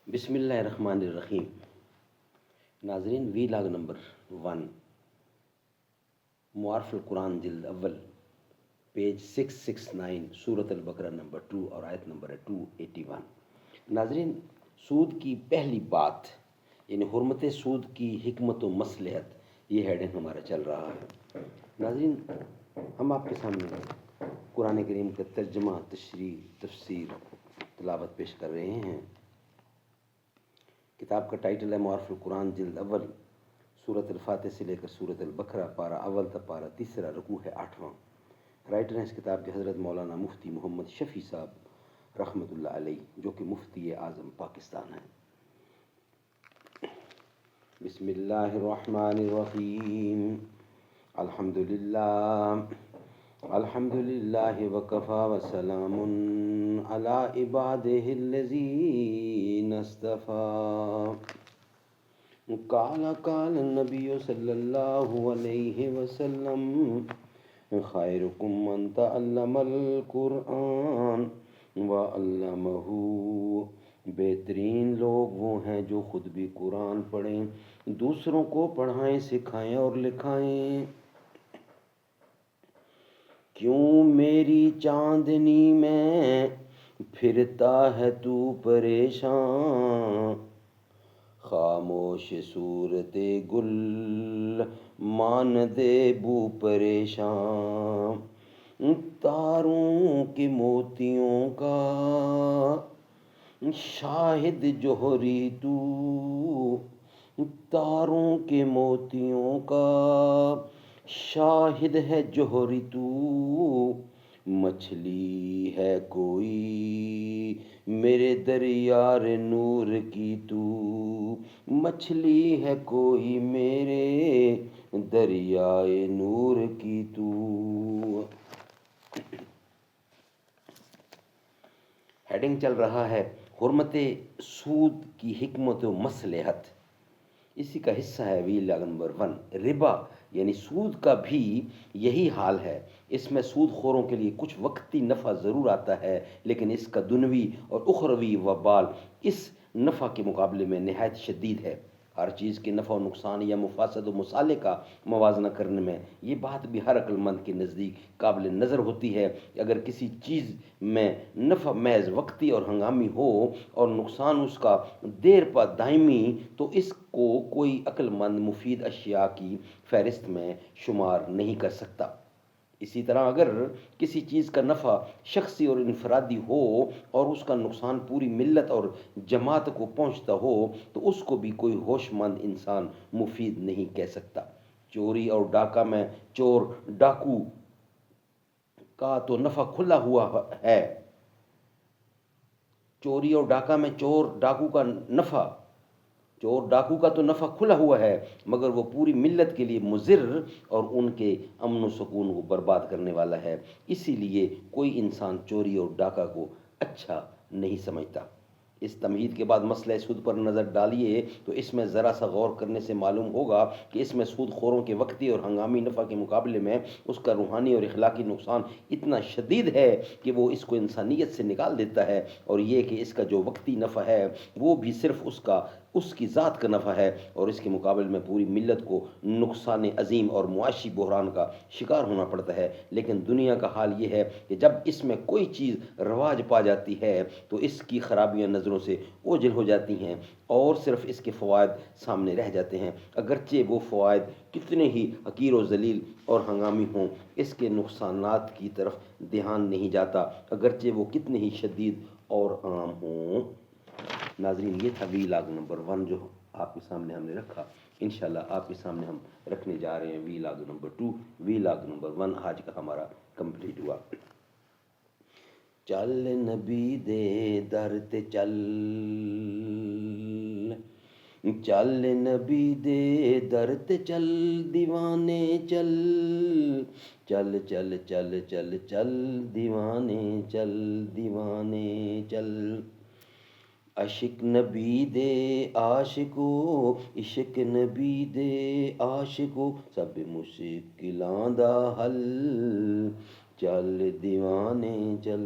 بسم اللہ الرحمن الرحیم۔ ناظرین، وی لاگ نمبر 1، معارف القرآن جلد اول، پیج 669، سورۃ البقرہ نمبر 2 اور آیت نمبر 281۔ ناظرین، سود کی پہلی بات یعنی حرمت سود کی حکمت و مصلحت، یہ ہیڈنگ ہمارا چل رہا ہے۔ ناظرین، ہم آپ کے سامنے قرآن کریم کا ترجمہ، تشریح، تفسیر، تلاوت پیش کر رہے ہیں۔ کتاب کا ٹائٹل ہے معارف القرآن جلد اول، سورۃ الفاتح سے لے کر سورۃ البقرہ، پارہ اول تا پارہ تیسرا، رکوع ہے 8واں۔ رائٹر ہیں اس کتاب کے حضرت مولانا مفتی محمد شفیع صاحب رحمۃ اللہ علیہ، جو کہ مفتی اعظم پاکستان ہیں۔ بسم اللہ الرحمن الرحیم۔ الحمد للہ وکفی وسلام علی عبادہ الذین اصطفی۔ قال النبی صلی اللہ علیہ وسلم، خیرکم من تعلم القرآن وعلمہ۔ بہترین لوگ وہ ہیں جو خود بھی قرآن پڑھیں، دوسروں کو پڑھائیں، سکھائیں اور لکھائیں۔ کیوں میری چاندنی میں پھرتا ہے تو پریشان، خاموش صورت گل ماند بو پریشان۔ تاروں کے موتیوں کا شاہد جوہری تو، تاروں کے موتیوں کا شاہد ہے جوہری تو۔ مچھلی ہے کوئی میرے دریائے نور کی تو، مچھلی ہے کوئی میرے دریائے نور کی تو۔ ہیڈنگ چل رہا ہے حرمت سود کی حکمت و مصلحت۔ اسی کا حصہ ہے وی لاگ نمبر 1، ربا یعنی سود کا بھی یہی حال ہے۔ اس میں سود خوروں کے لیے کچھ وقتی نفع ضرور آتا ہے، لیکن اس کا دنیوی اور اخروی وبال اس نفع کے مقابلے میں نہایت شدید ہے۔ ہر چیز کے نفع و نقصان یا مفاسد و مصالح کا موازنہ کرنے میں یہ بات بھی ہر عقل مند کے نزدیک قابل نظر ہوتی ہے کہ اگر کسی چیز میں نفع محض وقتی اور ہنگامی ہو اور نقصان اس کا دیر پا دائمی، تو اس کو کوئی عقل مند مفید اشیاء کی فہرست میں شمار نہیں کر سکتا۔ اسی طرح اگر کسی چیز کا نفع شخصی اور انفرادی ہو اور اس کا نقصان پوری ملت اور جماعت کو پہنچتا ہو، تو اس کو بھی کوئی ہوش مند انسان مفید نہیں کہہ سکتا۔ چوری اور ڈاکہ میں چور ڈاکو کا تو نفع کھلا ہوا ہے، چوری اور ڈاکہ میں چور ڈاکو کا تو نفع کھلا ہوا ہے، مگر وہ پوری ملت کے لیے مضر اور ان کے امن و سکون کو برباد کرنے والا ہے۔ اسی لیے کوئی انسان چوری اور ڈاکہ کو اچھا نہیں سمجھتا۔ اس تمہید کے بعد مسئلہ سود پر نظر ڈالیے تو اس میں ذرا سا غور کرنے سے معلوم ہوگا کہ اس میں سود خوروں کے وقتی اور ہنگامی نفع کے مقابلے میں اس کا روحانی اور اخلاقی نقصان اتنا شدید ہے کہ وہ اس کو انسانیت سے نکال دیتا ہے، اور یہ کہ اس کا جو وقتی نفع ہے وہ بھی صرف اس کی ذات کا نفع ہے، اور اس کے مقابلے میں پوری ملت کو نقصان عظیم اور معاشی بحران کا شکار ہونا پڑتا ہے۔ لیکن دنیا کا حال یہ ہے کہ جب اس میں کوئی چیز رواج پا جاتی ہے تو اس کی خرابیاں نظروں سے اوجھل ہو جاتی ہیں اور صرف اس کے فوائد سامنے رہ جاتے ہیں، اگرچہ وہ فوائد کتنے ہی حقیر و ذلیل اور ہنگامی ہوں۔ اس کے نقصانات کی طرف دھیان نہیں جاتا، اگرچہ وہ کتنے ہی شدید اور عام ہوں۔ ناظرین، یہ تھا وی لاگ نمبر 1 جو آپ کے سامنے ہم نے رکھا۔ انشاءاللہ آپ کے سامنے ہم رکھنے جا رہے ہیں وی لاگ نمبر 2۔ وی لاگ نمبر 1 آج کا ہمارا کمپلیٹ ہوا۔ چل نبی دے در تے چل، چل نبی دے در تے چل دیوانے چل، چل چل چل چل چل دیوانے چل، دیوانے چل۔ عشق نبی دے عاشقو، عشق نبی دے عاشقو، سب مشکلاں دا حل، چل دیوانے چل۔